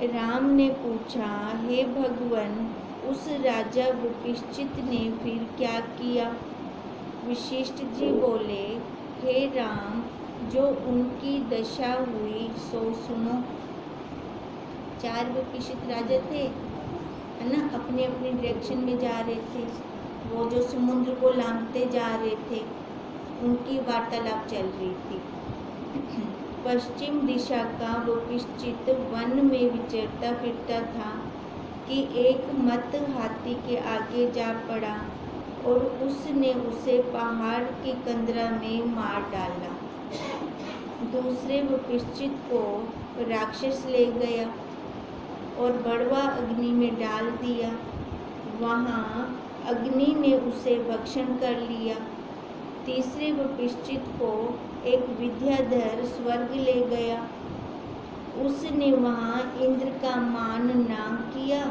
राम ने पूछा, हे भगवन, उस राजा विपश्चित ने फिर क्या किया? वशिष्ठ जी बोले, हे राम, जो उनकी दशा हुई सो सुनो। 4 विपश्चित राजा थे, है ना, अपने अपने डायरेक्शन में जा रहे थे। वो जो समुद्र को लांघते जा रहे थे, उनकी वार्तालाप चल रही थी। पश्चिम दिशा का विपश्चित वन में विचरता फिरता था कि एक मत हाथी के आगे जा पड़ा और उसने उसे पहाड़ की कंदरा में मार डाला। दूसरे विपश्चित को राक्षस ले गया और बड़वा अग्नि में डाल दिया। वहाँ अग्नि ने उसे भक्षण कर लिया। तीसरे विपश्चित को एक विद्याधर स्वर्ग ले गया। उसने वहाँ इंद्र का मान ना किया,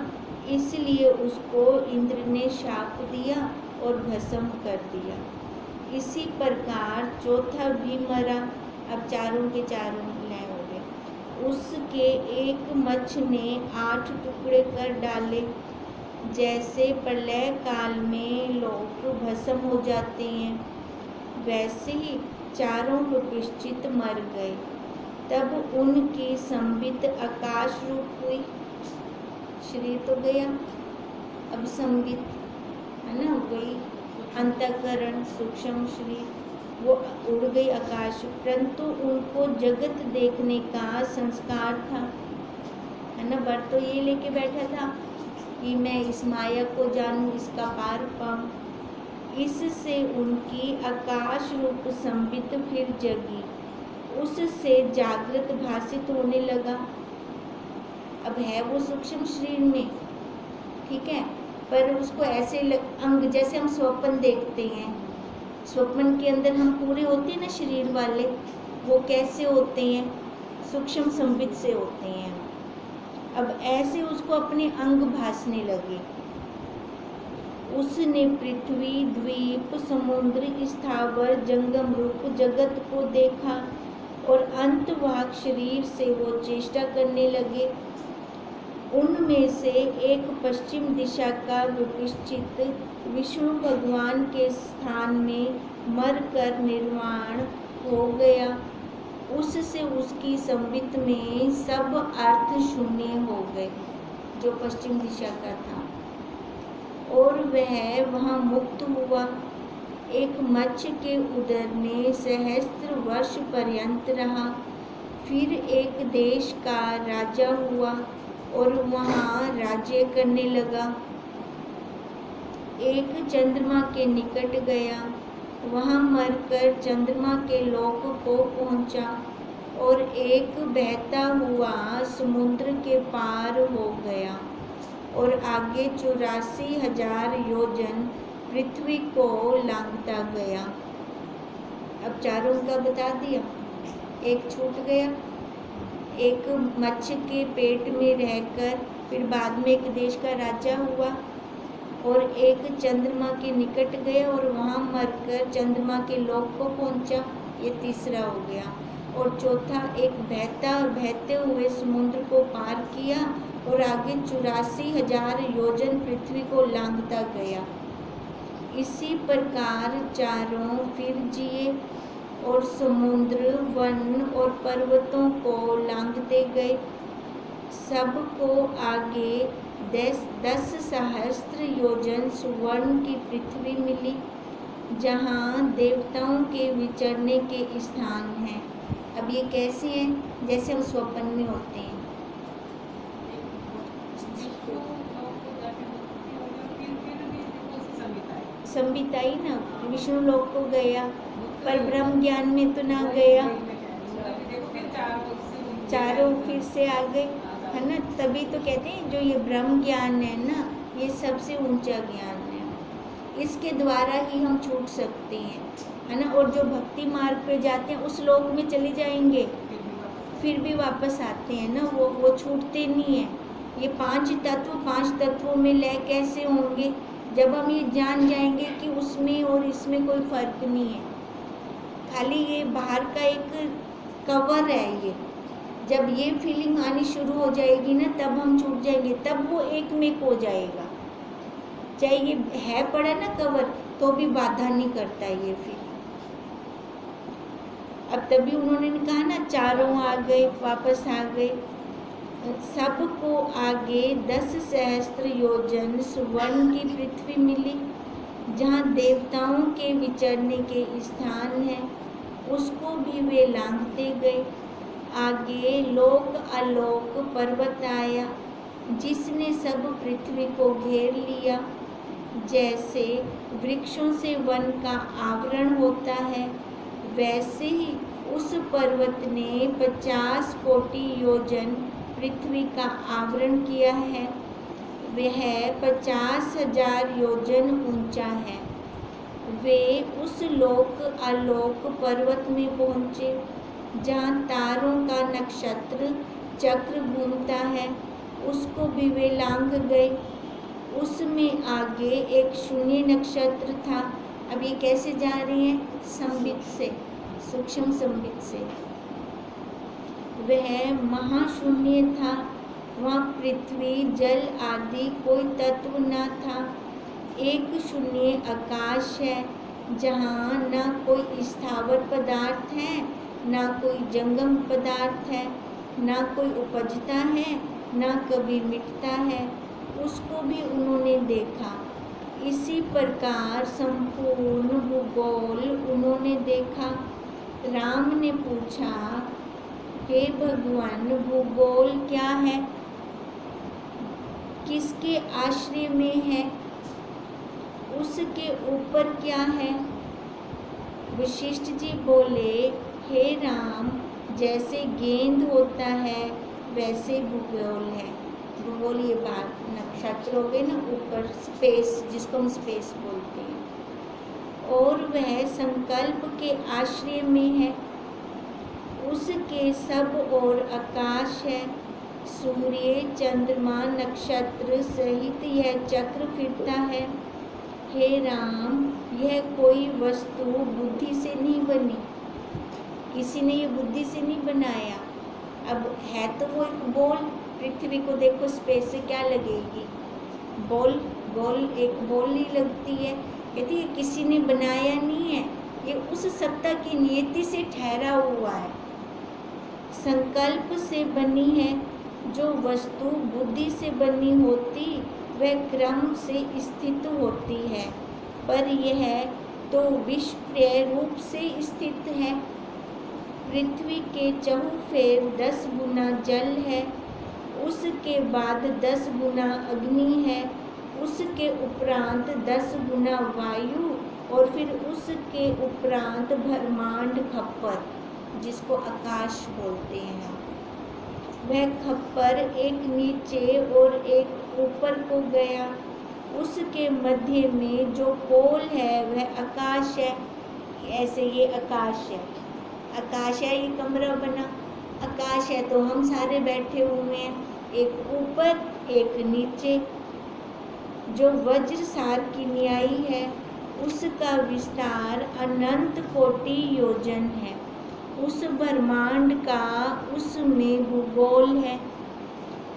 इसलिए उसको इंद्र ने शाप दिया और भस्म कर दिया। इसी प्रकार चौथा भी मरा। अब चारों के चारों लय हो गए। उसके एक मच्छ ने 8 टुकड़े कर डाले। जैसे प्रलय काल में लोग भस्म हो जाते हैं, वैसे ही चारों विपश्चित मर गए। तब उनकी संबित आकाश रूप हुई। शरीर तो गया, अब संबित, है ना, वही अंतःकरण सूक्ष्म शरीर, वो उड़ गई आकाश। परंतु उनको जगत देखने का संस्कार था, है ना। व्रत तो ये लेके बैठा था कि मैं इस माया को जानूं, इसका पार पाऊं। इससे उनकी आकाश रूप संबित फिर जगी, उससे जागृत भाषित होने लगा। अब है वो सूक्ष्म शरीर में, ठीक है, पर उसको ऐसे अंग, जैसे हम स्वप्न देखते हैं, स्वप्न के अंदर हम पूरे होते हैं ना शरीर वाले, वो कैसे होते हैं? सूक्ष्म संबित से होते हैं। अब ऐसे उसको अपने अंग भासने लगे। उसने पृथ्वी, द्वीप, समुद्र, स्थावर, जंगम रूप जगत को देखा और अंतवाक शरीर से वो चेष्टा करने लगे। उनमें से एक पश्चिम दिशा का विपश्चित विष्णु भगवान के स्थान में मरकर निर्वाण हो गया। उससे उसकी संबित में सब अर्थ शून्य हो गए, जो पश्चिम दिशा का था, और वह वहाँ मुक्त हुआ। एक मच्छ के उदर में सहस्त्र वर्ष पर्यंत रहा। फिर एक देश का राजा हुआ और वहाँ राज्य करने लगा। एक चंद्रमा के निकट गया, वहाँ मरकर चंद्रमा के लोक को पहुँचा और एक बहता हुआ समुद्र के पार हो गया और आगे 84,000 योजन पृथ्वी को लांघता गया। अब चारों का बता दिया। एक छूट गया, एक मच्छ के पेट में रहकर फिर बाद में एक देश का राजा हुआ, और एक चंद्रमा के निकट गया और वहाँ मरकर चंद्रमा के लोक को पहुँचा, ये तीसरा हो गया। और चौथा एक बहते हुए समुद्र को पार किया और आगे 84,000 योजन पृथ्वी को लांघता गया। इसी प्रकार चारों फिर जिए और समुद्र, वन और पर्वतों को लांघते गए। सबको आगे 10 सहस्त्र योजन सुवर्ण की पृथ्वी मिली, जहाँ देवताओं के विचरने के स्थान हैं। अब ये कैसे हैं? जैसे हम स्वप्न में होते हैं। संबित आई ना, विष्णु लोक को गया, पर ब्रह्म ज्ञान में तो ना गया। चारों फिर से आ गए, है ना। तभी तो कहते हैं जो ये ब्रह्म ज्ञान है ना, ये सबसे ऊंचा ज्ञान है। इसके द्वारा ही हम छूट सकते हैं, है ना। और जो भक्ति मार्ग पे जाते हैं उस लोक में चले जाएंगे, फिर भी वापस आते हैं ना, वो छूटते नहीं हैं। ये 5 तत्वों में लय कैसे होंगे? जब हम ये जान जाएंगे कि उसमें और इसमें कोई फर्क नहीं है, खाली ये बाहर का एक कवर है, ये जब ये फीलिंग आनी शुरू हो जाएगी ना, तब हम छूट जाएंगे, तब वो एक में हो जाएगा। चाहे ये है पड़ा ना कवर, तो भी बाधा नहीं करता ये फिर। अब तभी उन्होंने कहा ना, चारों आ गए, वापस आ गए। सबको आगे 10 सहस्त्र योजन सुवर्ण की पृथ्वी मिली, जहाँ देवताओं के विचरने के स्थान है, उसको भी वे लांघते गए। आगे लोक आलोक पर्वत आया, जिसने सब पृथ्वी को घेर लिया। जैसे वृक्षों से वन का आवरण होता है, वैसे ही उस पर्वत ने 50 कोटि योजन पृथ्वी का आवरण किया है। वह 50,000 योजन ऊंचा है। वे उस लोक आलोक पर्वत में पहुँचे, जहाँ तारों का नक्षत्र चक्र घूमता है, उसको भी वे लांघ गए। उसमें आगे एक शून्य नक्षत्र था। अब ये कैसे जा रही है? संबित से, सूक्ष्म संबित से। वह महाशून्य था, वहाँ पृथ्वी जल आदि कोई तत्व न था। एक शून्य आकाश है, जहाँ न कोई स्थावर पदार्थ है, न कोई जंगम पदार्थ है, न कोई उपजता है, न कभी मिटता है। उसको भी उन्होंने देखा। इसी प्रकार संपूर्ण भूगोल उन्होंने देखा। राम ने पूछा, हे भगवान, भूगोल क्या है? किसके आश्रय में है? उसके ऊपर क्या है? वशिष्ठ जी बोले, हे राम, जैसे गेंद होता है वैसे भूगोल है। भूगोल ये बात नक्षत्र हो गए ना ऊपर, स्पेस, जिसको हम स्पेस बोलते हैं। और वह संकल्प के आश्रय में है। उसके सब ओर आकाश है, सूर्य, चंद्रमा, नक्षत्र सहित यह चक्र फिरता है। हे राम, यह कोई वस्तु बुद्धि से नहीं बनी, किसी ने ये बुद्धि से नहीं बनाया। अब है तो वो एक बॉल, पृथ्वी को देखो स्पेस से क्या लगेगी? बॉल, गोल एक बॉल ही लगती है। कहती है किसी ने बनाया नहीं है, ये उस सत्ता की नियति से ठहरा हुआ है, संकल्प से बनी है। जो वस्तु बुद्धि से बनी होती वह क्रम से स्थित होती है, पर यह तो विषप्रिय रूप से स्थित है। पृथ्वी के चहुफेर 10 गुना जल है, उसके बाद 10 गुना अग्नि है, उसके उपरांत 10 गुना वायु, और फिर उसके उपरांत ब्रह्मांड खप्पर, जिसको आकाश बोलते हैं। वह खप्पर एक नीचे और एक ऊपर को गया। उसके मध्य में जो पोल है वह आकाश है। ऐसे ये आकाश है, आकाश है, ये कमरा बना आकाश है, तो हम सारे बैठे हुए हैं, एक ऊपर एक नीचे। जो वज्र सार की न्यायी है, उसका विस्तार अनंत कोटि योजन है। उस ब्रह्मांड का उसमें भूगोल है।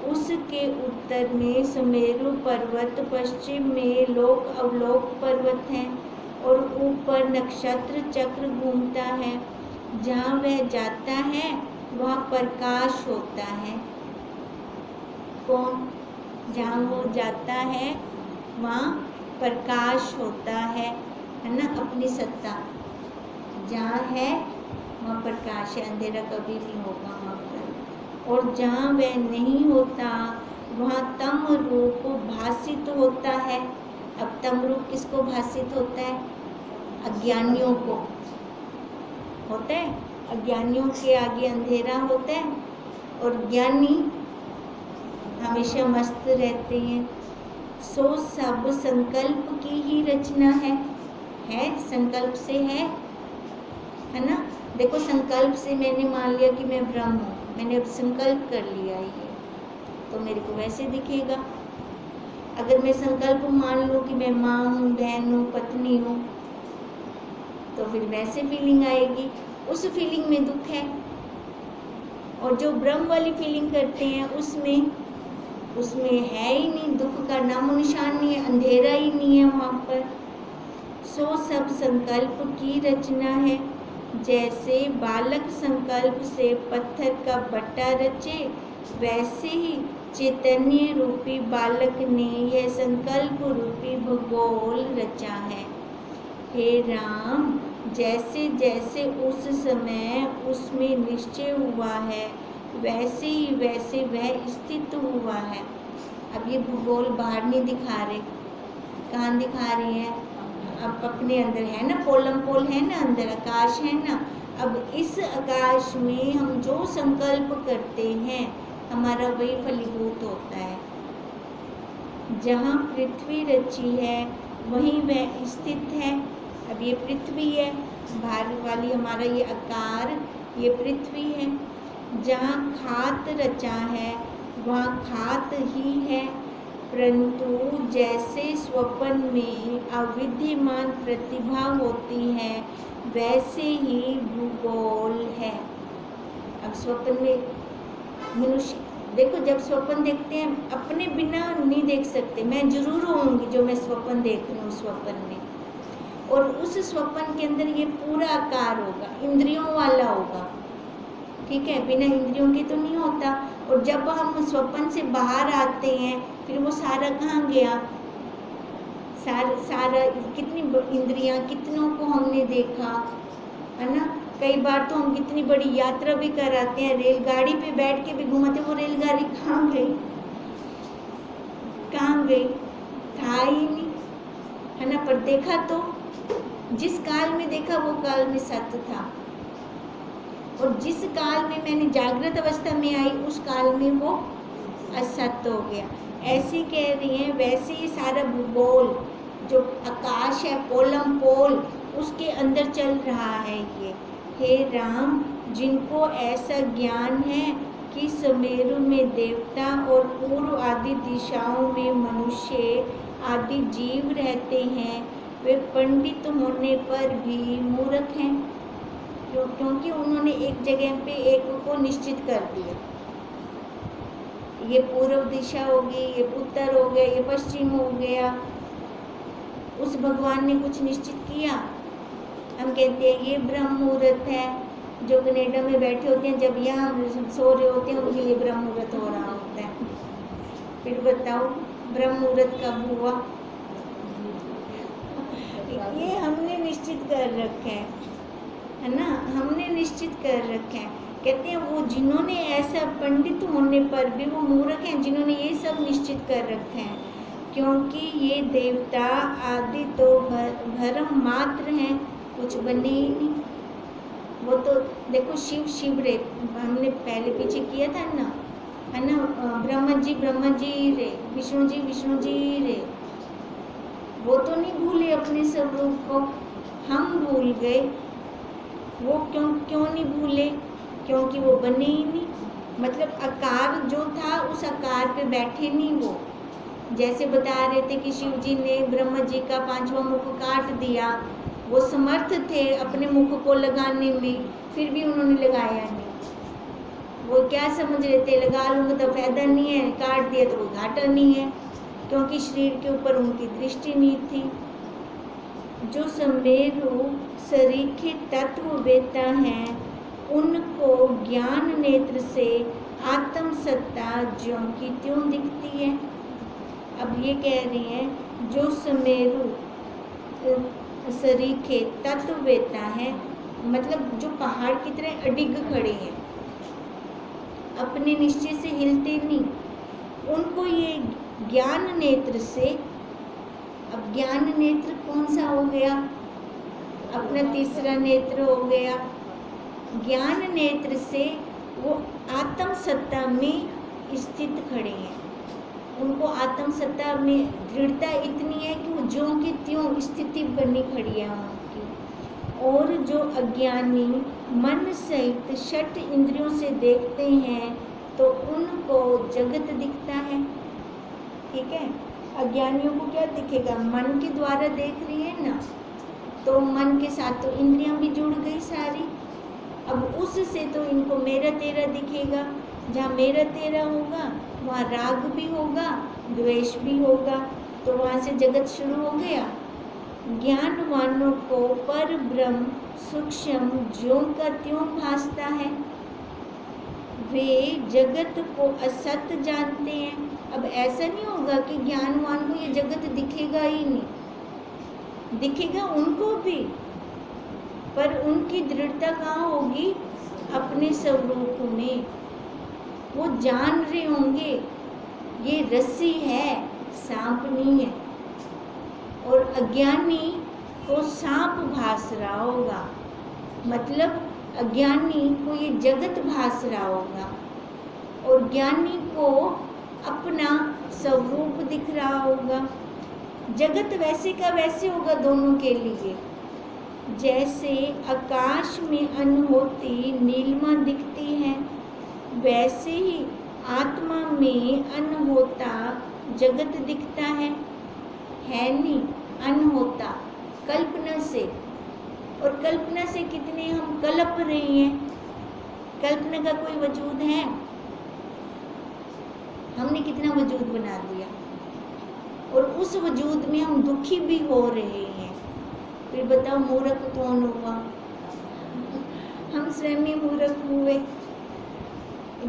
उसके उत्तर में सुमेरु पर्वत, पश्चिम में लोक अवलोक पर्वत हैं, और ऊपर नक्षत्र चक्र घूमता है। जहाँ वह जाता है वहाँ प्रकाश होता है। कौन? जहाँ वो जाता है वहाँ प्रकाश होता है ना, अपनी सत्ता जहाँ है वहाँ प्रकाश है, अंधेरा कभी नहीं होगा वहाँ पर। और जहाँ वह नहीं होता वहाँ तम रूप भासित होता है। अब तम रूप किसको भासित होता है? अज्ञानियों को होता है। अज्ञानियों के आगे अंधेरा होता है, और ज्ञानी हमेशा मस्त रहते हैं। सो सब संकल्प की ही रचना है संकल्प से है ना। देखो संकल्प से मैंने मान लिया कि मैं ब्रह्म हूँ, मैंने अब संकल्प कर लिया ये, तो मेरे को वैसे दिखेगा। अगर मैं संकल्प मान लूँ कि मैं माँ हूँ, बहन हूँ, पत्नी हूँ, तो फिर वैसे फीलिंग आएगी। उस फीलिंग में दुख है, और जो ब्रह्म वाली फीलिंग करते हैं उसमें है ही नहीं, दुख का नामो निशान नहीं है, अंधेरा ही नहीं है वहाँ पर। सो सब संकल्प की रचना है। जैसे बालक संकल्प से पत्थर का बट्टा रचे, वैसे ही चैतन्य रूपी बालक ने यह संकल्प रूपी भूगोल रचा है। हे राम, जैसे जैसे उस समय उसमें निश्चय हुआ है, वैसे ही वैसे वह स्थित हुआ है। अब ये भूगोल बाहर नहीं दिखा रहे, कहाँ दिखा रहे हैं? अब अपने अंदर है ना, पोलम पोल है ना, अंदर आकाश है ना। अब इस आकाश में हम जो संकल्प करते हैं हमारा वही फलीभूत होता है। जहाँ पृथ्वी रची है वहीं वह स्थित है। अब ये पृथ्वी है, बाहर वाली हमारा ये आकार, ये पृथ्वी है। जहाँ खात रचा है वहाँ खात ही है, परंतु जैसे स्वप्न में अविद्यमान प्रतिभा होती है वैसे ही भूगोल है। अब स्वप्न में मनुष्य देखो, जब स्वप्न देखते हैं अपने बिना नहीं देख सकते। मैं जरूर होऊंगी जो मैं स्वप्न देख रही हूँ स्वप्न में, और उस स्वप्न के अंदर ये पूरा आकार होगा, इंद्रियों वाला होगा, ठीक है, बिना इंद्रियों के तो नहीं होता। और जब हम स्वप्न से बाहर आते हैं फिर वो सारा कहाँ गया? सारा कितनी इंद्रियां, कितनों को हमने देखा है ना। कई बार तो हम कितनी बड़ी यात्रा भी कराते हैं, रेलगाड़ी पे बैठ के भी घुमाते, वो रेलगाड़ी कहाँ गई? कहाँ गई? था ही नहीं, है ना। पर देखा तो, जिस काल में देखा वो काल में सत्य था, और जिस काल में मैंने जागृत अवस्था में आई उस काल में वो असत्य हो गया। ऐसे कह रही हैं, वैसे ही सारा भूगोल जो आकाश है, पोलम पोल, उसके अंदर चल रहा है ये। हे राम, जिनको ऐसा ज्ञान है कि सुमेरु में देवता और पूर्व आदि दिशाओं में मनुष्य आदि जीव रहते हैं, वे पंडित होने पर भी मूर्ख हैं, क्योंकि उन्होंने एक जगह पे एक को निश्चित कर दिया। ये पूर्व दिशा होगी, ये उत्तर हो गया, ये पश्चिम हो गया। उस भगवान ने कुछ निश्चित किया। हम कहते हैं ये ब्रह्म मुहूर्त है, जो कनाडा में बैठे होते हैं जब यहाँ सो रहे होते हैं उनके लिए ब्रह्म मुहूर्त हो रहा होता है। फिर बताओ ब्रह्म मुहूर्त कब हुआ? ये हमने निश्चित कर रखे है ना, हमने निश्चित कर रखे हैं। कहते हैं वो जिन्होंने ऐसा पंडित होने पर भी वो मूर्ख हैं, जिन्होंने ये सब निश्चित कर रखे हैं, क्योंकि ये देवता आदि तो भरम मात्र हैं, कुछ बने ही नहीं। वो तो देखो शिव शिव रे, हमने पहले पीछे किया था ना, है ना, ब्रह्मा जी रे, विष्णु जी रे। वो तो नहीं भूले अपने स्वरूप को, हम भूल गए। वो क्यों नहीं भूले? क्योंकि वो बने ही नहीं। मतलब आकार जो था उस आकार पे बैठे नहीं वो। जैसे बता रहे थे कि शिव जी ने ब्रह्मा जी का 5वां मुख काट दिया, वो समर्थ थे अपने मुख को लगाने में, फिर भी उन्होंने लगाया नहीं। वो क्या समझ रहे थे, लगा लूँगा तो फायदा नहीं है, काट दिया तो कोई घाटा नहीं है, क्योंकि शरीर के ऊपर उनकी दृष्टि नहीं थी। जो सुमेरु सरीखे तत्व वेता हैं, उनको ज्ञान नेत्र से आत्म सत्ता ज्यों की त्यों दिखती है। अब ये कह रही हैं जो सुमेरु सरीखे तत्व वेता है, मतलब जो पहाड़ की तरह अडिग खड़े हैं, अपने निश्चय से हिलते नहीं, उनको ये ज्ञान नेत्र से, अब ज्ञान नेत्र कौन सा हो गया? अपना तीसरा नेत्र हो गया। ज्ञान नेत्र से वो आत्म सत्ता में स्थित खड़े हैं। उनको आत्म सत्ता में दृढ़ता इतनी है कि वो ज्यों की त्यों स्थिति बनी खड़ी है उनकी। और जो अज्ञानी मन सहित षट इंद्रियों से देखते हैं तो उनको जगत दिखता है, ठीक है। अज्ञानियों को क्या दिखेगा? मन के द्वारा देख रही है ना, तो मन के साथ तो इंद्रियां भी जुड़ गई सारी, अब उससे तो इनको मेरा तेरा दिखेगा। जहाँ मेरा तेरा होगा वहाँ राग भी होगा, द्वेष भी होगा, तो वहाँ से जगत शुरू हो गया। ज्ञानवानों को पर ब्रह्म सूक्ष्म ज्यों का त्यों भासता है, वे जगत को असत जानते हैं। अब ऐसा नहीं होगा कि ज्ञानवान को ये जगत दिखेगा ही नहीं, दिखेगा उनको भी, पर उनकी दृढ़ता कहाँ होगी? अपने स्वरूप में। वो जान रहे होंगे ये रस्सी है, सांप नहीं है। और अज्ञानी को सांप भास रहा होगा, मतलब अज्ञानी को ये जगत भास रहा होगा, और ज्ञानी को अपना स्वरूप दिख रहा होगा। जगत वैसे का वैसे होगा दोनों के लिए। जैसे आकाश में अनहोती नीलिमा दिखती है, वैसे ही आत्मा में अनहोता जगत दिखता है नहीं? अनहोता कल्पना से, और कल्पना से कितने हम कल्प रहे हैं। कल्पना का कोई वजूद है? हमने कितना वजूद बना दिया, और उस वजूद में हम दुखी भी हो रहे हैं। फिर बताओ मूर्ख कौन हुआ? हम स्वयं ही मूर्ख हुए।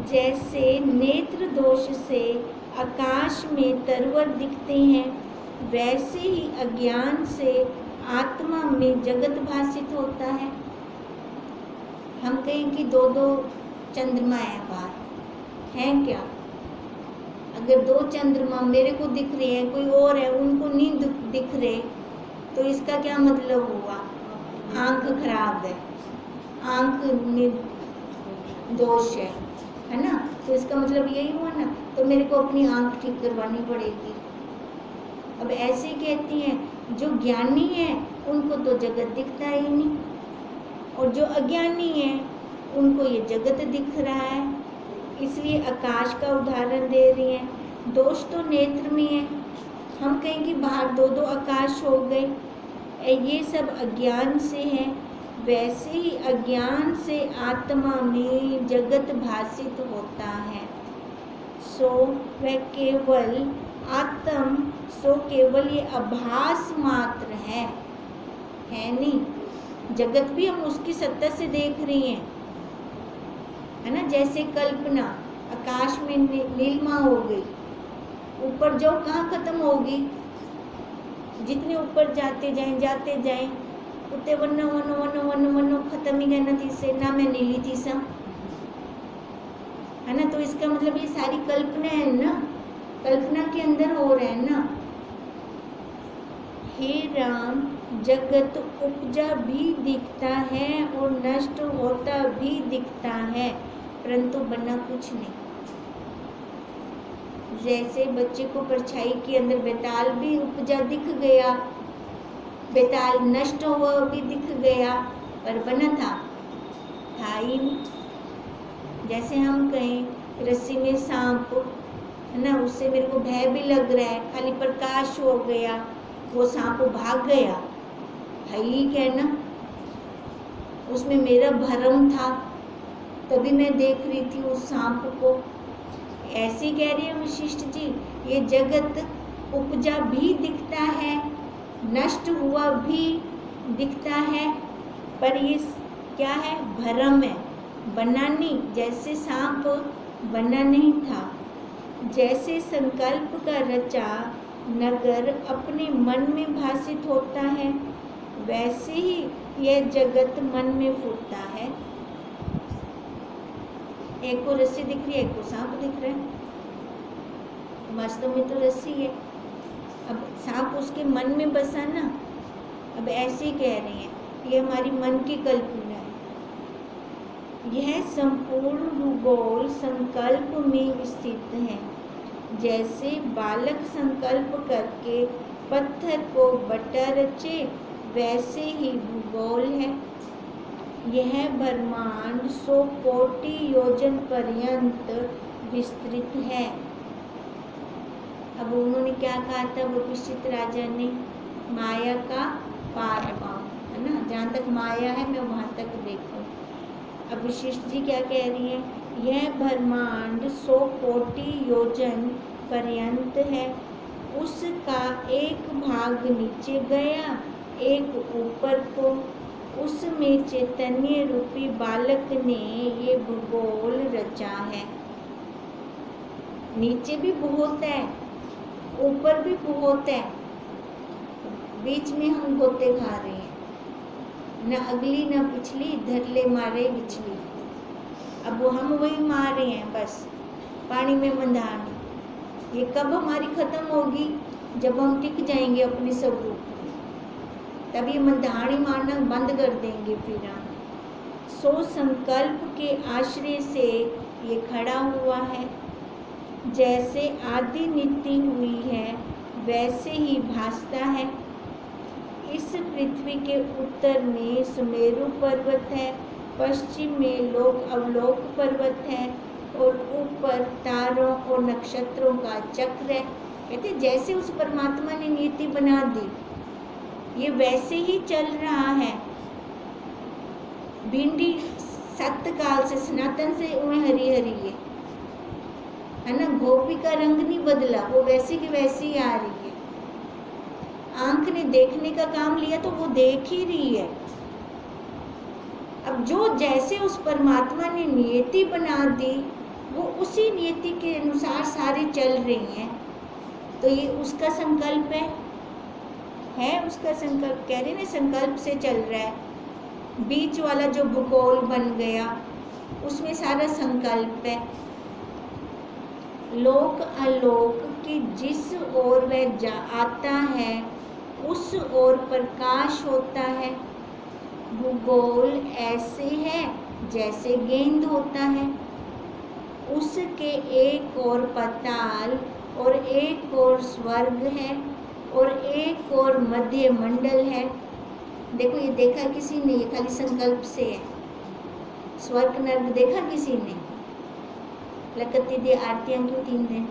जैसे नेत्र दोष से आकाश में तरवर दिखते हैं, वैसे ही अज्ञान से आत्मा में जगत भासित होता है। हम कहें कि दो दो चंद्रमा है बाहर, हैं क्या? अगर दो चंद्रमा मेरे को दिख रहे हैं, कोई और है उनको नहीं दिख रहे, तो इसका क्या मतलब हुआ? आंख खराब है, आंख में दोष है ना? तो इसका मतलब यही हुआ ना, तो मेरे को अपनी आंख ठीक करवानी पड़ेगी। अब ऐसे कहती हैं जो ज्ञानी है उनको तो जगत दिखता ही नहीं, और जो अज्ञानी है उनको ये जगत दिख रहा है। इसलिए आकाश का उदाहरण दे रही हैं। दोष तो नेत्र में है, हम कहें कि बाहर दो दो आकाश हो गए, ये सब अज्ञान से है। वैसे ही अज्ञान से आत्मा में जगत भासित होता है। सो वह केवल आत्म, सो केवल ये आभास मात्र है नहीं? जगत भी हम उसकी सत्ता से देख रही हैं, है ना? जैसे कल्पना आकाश में नीलिमा हो गई, ऊपर जाओ कहाँ खत्म होगी? जितने ऊपर जाते जाएं उतने वनो वनो वनो वनो वनो खत्म ही गए थी से ना मैं नीली थी सा, है ना? तो इसका मतलब ये सारी कल्पना है ना, कल्पना के अंदर हो रहा है ना। हे राम, जगत उपजा भी दिखता है और नष्ट होता भी दिखता है, परंतु बना कुछ नहीं। जैसे बच्चे को परछाई के अंदर बेताल भी उपजा दिख गया, बेताल नष्ट हुआ भी दिख गया, पर बना था ही नहीं। जैसे हम कहें रस्सी में सांप है ना, उससे मेरे को भय भी लग रहा है, खाली प्रकाश हो गया, वो सांप भाग गया, है ही क्या ना? उसमें मेरा भरम था, तभी मैं देख रही थी उस सांप को। ऐसे कह रही है वशिष्ठ जी, ये जगत उपजा भी दिखता है, नष्ट हुआ भी दिखता है, पर ये क्या है? भ्रम है, बना नहीं। जैसे सांप बना नहीं था, जैसे संकल्प का रचा नगर अपने मन में भासित होता है, वैसे ही यह जगत मन में फूटता है। एक को रस्सी दिख रही है, एक को सांप दिख रहा है, वास्तव में तो रस्सी है, अब सांप उसके मन में बसा ना। अब ऐसे ही कह रहे हैं, ये हमारी मन की कल्पना है। यह संपूर्ण भूगोल संकल्प में स्थित है। जैसे बालक संकल्प करके पत्थर को बटा रचे, वैसे ही भूगोल है। यह ब्रह्मांड 100 कोटि योजन पर्यंत विस्तृत है। अब उन्होंने क्या कहा था वशिष्ठ राजा ने? माया का पार पाऊं, है ना? जहाँ तक माया है मैं वहाँ तक देखूं। अब वशिष्ठ जी क्या कह रही हैं, यह ब्रह्मांड 100 कोटि योजन पर्यंत है, उसका एक भाग नीचे गया, एक ऊपर को, उसमें चैतन्य रूपी बालक ने ये भूगोल रचा है। नीचे भी बहुत है, ऊपर भी बहुत है, बीच में हम गोते खा रहे हैं, न अगली न पिछली, धरले मारे बिछली। अब वो हम वही मार रहे हैं, बस पानी में मंदानी। ये कब हमारी खत्म होगी, जब हम टिक जाएंगे अपने स्वरूप में, तब ये मंदानी मारना बंद कर देंगे। फिर हम 100 संकल्प के आश्रय से ये खड़ा हुआ है। जैसे आदि नीति हुई है वैसे ही भासता है। इस पृथ्वी के उत्तर में सुमेरु पर्वत है, पश्चिम में लोक अवलोक पर्वत है, और ऊपर तारों और नक्षत्रों का चक्र है। कहते जैसे उस परमात्मा ने नीति बना दी, ये वैसे ही चल रहा है। भिंडी सतकाल से, सनातन से उन्हें हरी हरी है ना। गोपी का रंग नहीं बदला, वो वैसी की वैसी आ रही है। आंख ने देखने का काम लिया तो वो देख ही रही है। अब जो जैसे उस परमात्मा ने नियति बना दी, वो उसी नियति के अनुसार सारे चल रही हैं। तो ये उसका संकल्प है उसका संकल्प। कह रहे ना, संकल्प से चल रहा है। बीच वाला जो भूगोल बन गया, उसमें सारा संकल्प है। लोक अलोक की जिस ओर वह आता है, उस ओर प्रकाश होता है। भूगोल ऐसे है जैसे गेंद होता है, उसके एक ओर पाताल और एक ओर स्वर्ग है, और एक और मध्य मंडल है। देखो ये देखा किसी ने, ये खाली संकल्प से है। स्वर्ग नर्क देखा किसी ने? कत्ती दी आरतियां क्यों 3 दिन?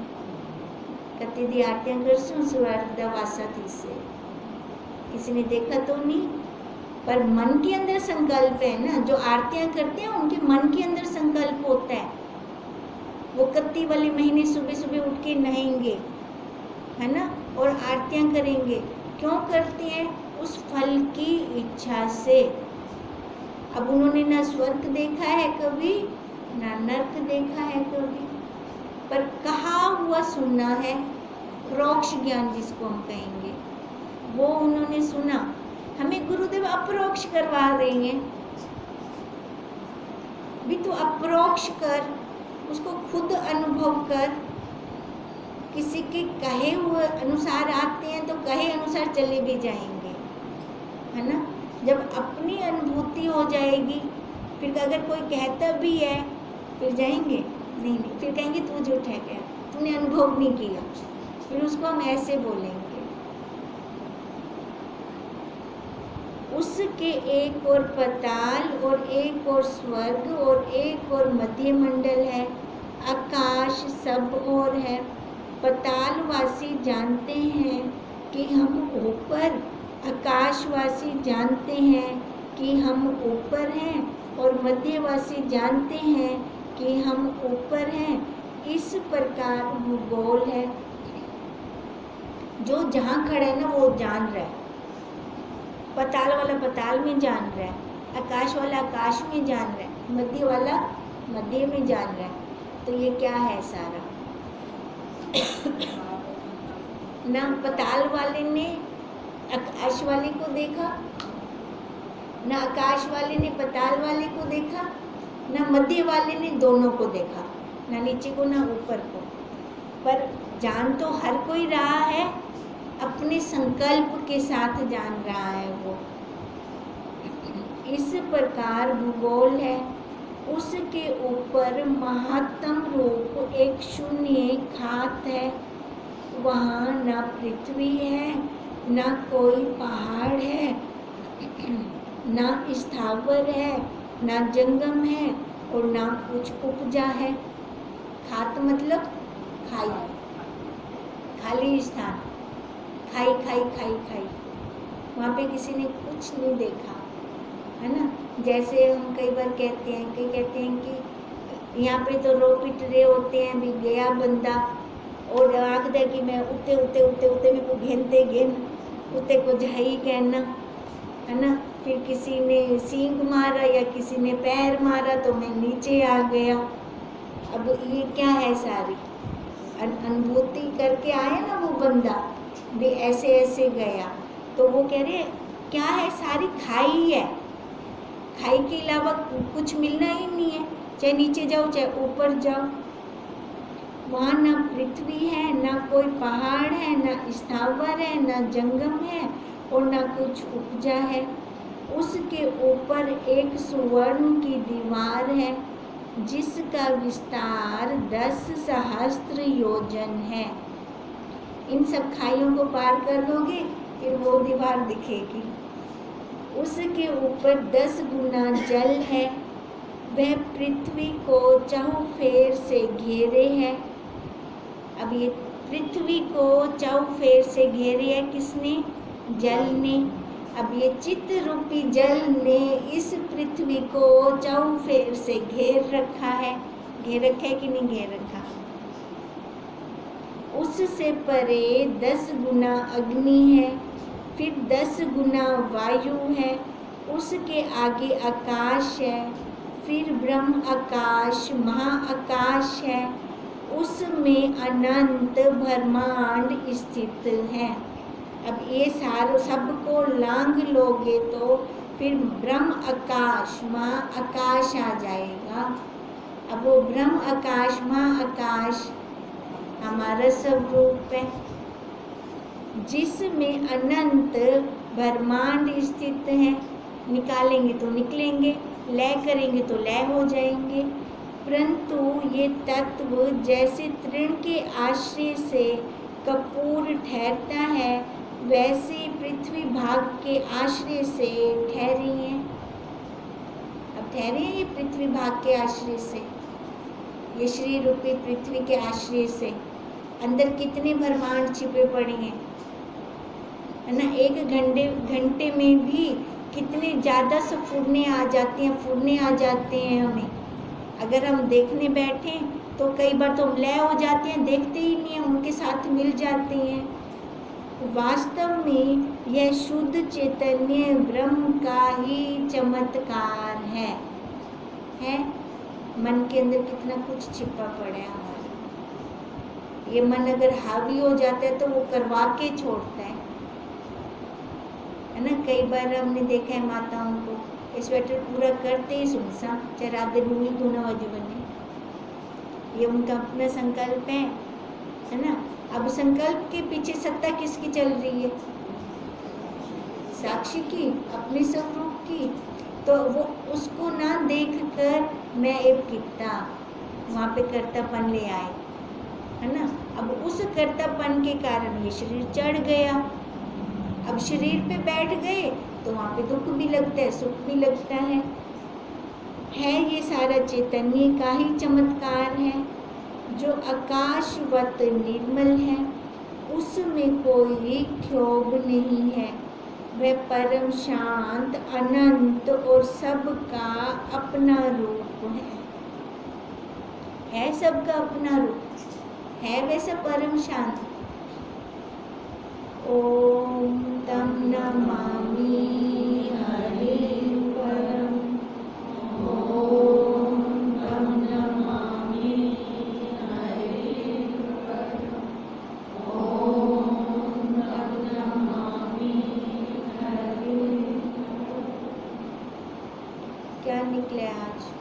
कत्ती दी आरतियां कर स्वर्ग दा वासा थी से किसी ने देखा तो नहीं। पर मन के अंदर संकल्प है ना। जो आरतियां करते हैं उनके मन के अंदर संकल्प होता है। वो कत्ती वाले महीने सुबह सुबह उठ के नहाएंगे, है ना, और आरतियां करेंगे। क्यों करते हैं? उस फल की इच्छा से। अब उन्होंने ना स्वर्ग देखा है कभी, ना नर्क देखा है कभी, पर कहा हुआ सुनना है। परोक्ष ज्ञान जिसको हम कहेंगे, वो उन्होंने सुना। हमें गुरुदेव अपरोक्ष करवा रहे हैं। भी तो अपरोक्ष कर, उसको खुद अनुभव कर। किसी के कहे हुए अनुसार आते हैं तो कहे अनुसार चले भी जाएंगे, है ना। जब अपनी अनुभूति हो जाएगी, फिर अगर कोई कहता भी है फिर जाएंगे नहीं, फिर कहेंगे तू झूठ है, क्या तूने अनुभव नहीं किया। फिर उसको हम ऐसे बोलेंगे। उसके एक और पाताल और एक और स्वर्ग और एक और मध्य मंडल है। आकाश सब और है। पातालवासी जानते हैं कि हम ऊपर, आकाशवासी जानते हैं कि हम ऊपर हैं, और मध्यवासी जानते हैं कि हम ऊपर हैं। इस प्रकार भूगोल है। जो जहाँ खड़ा है ना वो जान रहा है। पाताल वाला पाताल में जान रहा है, आकाश वाला आकाश में जान रहा है, मध्य वाला मध्य में जान रहा है। तो ये क्या है सारा? ना पाताल वाले ने आकाश वाले को देखा, ना आकाश वाले ने पाताल वाले को देखा, ना मध्य वाले ने दोनों को देखा, ना नीचे को ना ऊपर को। पर जान तो हर कोई रहा है, अपने संकल्प के साथ जान रहा है वो। इस प्रकार भूगोल है। उसके ऊपर महत्तम रूप एक शून्य खात है। वहाँ ना पृथ्वी है, ना कोई पहाड़ है, ना स्थावर है, ना जंगम है, और ना कुछ उपजा है। खात मतलब खाई, खाली स्थान, खाई खाई खाई खाई। वहाँ पे किसी ने कुछ नहीं देखा, है ना। जैसे हम कई बार कहते हैं, कई कहते हैं कि यहाँ पे तो रो पिट रहे होते हैं, भी गया बंदा और आख दे कि मैं उते उते उते उते मेरे को घेनते घेन उते को जाई कहना, है ना। फिर किसी ने सींग मारा या किसी ने पैर मारा तो मैं नीचे आ गया। अब ये क्या है, सारी अनुभूति करके आया ना वो बंदा, भी ऐसे ऐसे गया। तो वो कह रहे क्या है, सारी खाई है, खाई के अलावा कुछ मिलना ही नहीं है, चाहे नीचे जाओ चाहे ऊपर जाओ। वहाँ ना पृथ्वी है, ना कोई पहाड़ है, ना स्थावर है, ना जंगम है और ना कुछ उपजा है। उसके ऊपर एक सुवर्ण की दीवार है जिसका विस्तार 10 सहस्त्र योजन है। इन सब खाइयों को पार कर लोगे फिर वो दीवार दिखेगी। उसके ऊपर 10 गुना जल है, वह पृथ्वी को चहुफेर से घेरे है। अब ये पृथ्वी को चहुफेर से घेरे है किसने, जल ने। अब ये चित्त रूपी जल ने इस पृथ्वी को चहुफेर से घेर रखा है। घेर रखा है कि नहीं घेर रखा। उससे परे 10 गुना अग्नि है, फिर 10 गुना वायु है, उसके आगे आकाश है, फिर ब्रह्म आकाश महाआकाश है, उसमें अनंत ब्रह्मांड स्थित है। अब ये सारे सबको लांघ लोगे तो फिर ब्रह्म आकाश महाआकाश आ जाएगा। अब वो ब्रह्म आकाश महाआकाश हमारा स्वरूप है जिसमें अनंत ब्रह्मांड स्थित है। निकालेंगे तो निकलेंगे, लय करेंगे तो लय हो जाएंगे। परंतु ये तत्व जैसे तृण के आश्रय से कपूर ठहरता है वैसे पृथ्वी भाग के आश्रय से ठहरी हैं। अब ठहरे हैं ये पृथ्वी भाग के आश्रय से, ये शरीर रूपी पृथ्वी के आश्रय से। अंदर कितने ब्रह्मांड छिपे पड़े हैं, है ना। एक घंटे में भी कितने ज़्यादा सफुरने आ जाते हैं, फुरने आ जाते हैं हमें। अगर हम देखने बैठे तो कई बार तो हम लय हो जाते हैं, देखते ही नहीं हैं, उनके साथ मिल जाते हैं। वास्तव में यह शुद्ध चैतन्य ब्रह्म का ही चमत्कार है। मन के अंदर कितना कुछ छिपा पड़ा है हमारे। ये मन अगर हावी हो जाता है तो वो करवा के छोड़ता है ना। कई बार हमने देखा है माताओं को स्वेटर पूरा करते ही सुनसा चाहे राधे भूमि क्यों ना वजह बने, ये उनका अपना संकल्प है ना। अब संकल्प के पीछे सत्ता किसकी चल रही है, साक्षी की, अपने स्वरूप की। तो वो उसको ना देखकर मैं एक कितना वहाँ पे कर्तापन ले आए, है ना। अब उस कर्तापन के कारण ये शरीर चढ़ गया। अब शरीर पे बैठ गए तो वहाँ पे दुख भी लगता है, सुख भी लगता है। ये सारा चैतन्य का ही चमत्कार है जो आकाशवत निर्मल है, उसमें कोई क्षोभ नहीं है। वह परम शांत अनंत और सबका अपना रूप है सबका अपना रूप है, वैसे परम शांत। ओम तम नमामि हरे परम, ओम तम नमामि हरे परम, ओम तम नमामि हरे। क्या निकले आज?